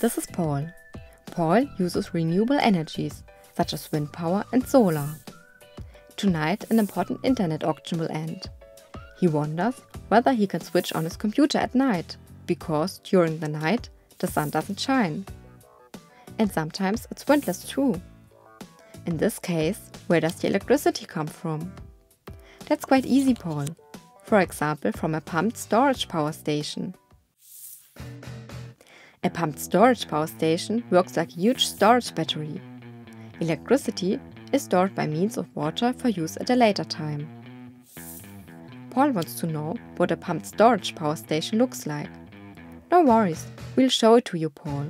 This is Paul. Paul uses renewable energies, such as wind power and solar. Tonight, an important internet auction will end. He wonders whether he can switch on his computer at night, because during the night, the sun doesn't shine. And sometimes it's windless too. In this case, where does the electricity come from? That's quite easy, Paul. For example, from a pumped storage power station. A pumped storage power station works like a huge storage battery. Electricity is stored by means of water for use at a later time. Paul wants to know what a pumped storage power station looks like. No worries, we'll show it to you, Paul.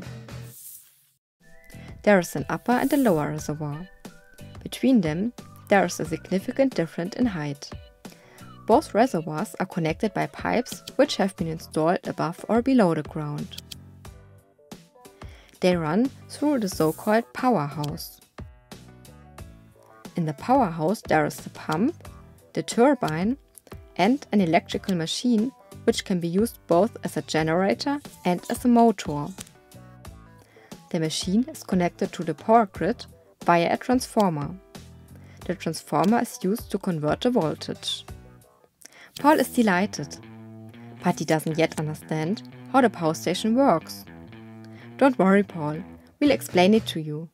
There is an upper and a lower reservoir. Between them, there is a significant difference in height. Both reservoirs are connected by pipes which have been installed above or below the ground. They run through the so-called powerhouse. In the powerhouse there is the pump, the turbine, and an electrical machine which can be used both as a generator and as a motor. The machine is connected to the power grid via a transformer. The transformer is used to convert the voltage. Paul is delighted, but he doesn't yet understand how the power station works. Don't worry, Paul, we'll explain it to you.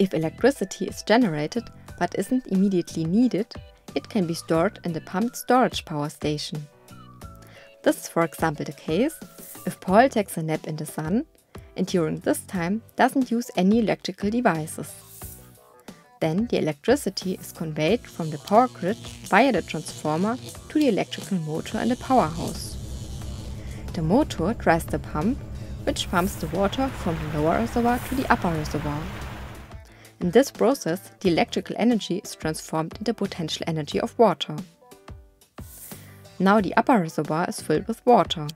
If electricity is generated but isn't immediately needed, it can be stored in the pumped storage power station. This is for example the case if Paul takes a nap in the sun and during this time doesn't use any electrical devices. Then the electricity is conveyed from the power grid via the transformer to the electrical motor in the powerhouse. The motor drives the pump, which pumps the water from the lower reservoir to the upper reservoir. In this process, the electrical energy is transformed into potential energy of water. Now the upper reservoir is filled with water.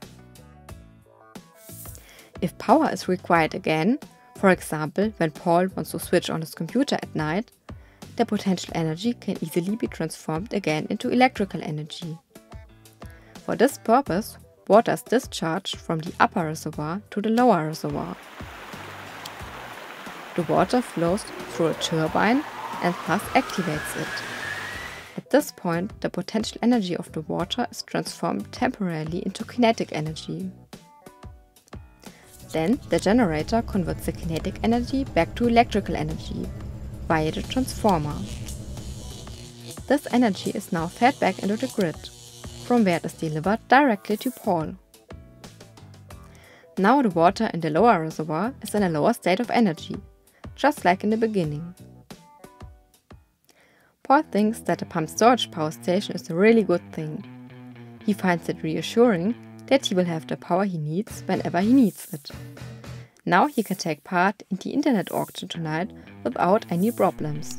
If power is required again, for example when Paul wants to switch on his computer at night, the potential energy can easily be transformed again into electrical energy. For this purpose, water is discharged from the upper reservoir to the lower reservoir. The water flows through a turbine and thus activates it. At this point, the potential energy of the water is transformed temporarily into kinetic energy. Then the generator converts the kinetic energy back to electrical energy via the transformer. This energy is now fed back into the grid, from where it is delivered directly to Paul. Now the water in the lower reservoir is in a lower state of energy, just like in the beginning. Paul thinks that a pumped storage power station is a really good thing. He finds it reassuring that he will have the power he needs whenever he needs it. Now he can take part in the internet auction tonight without any problems.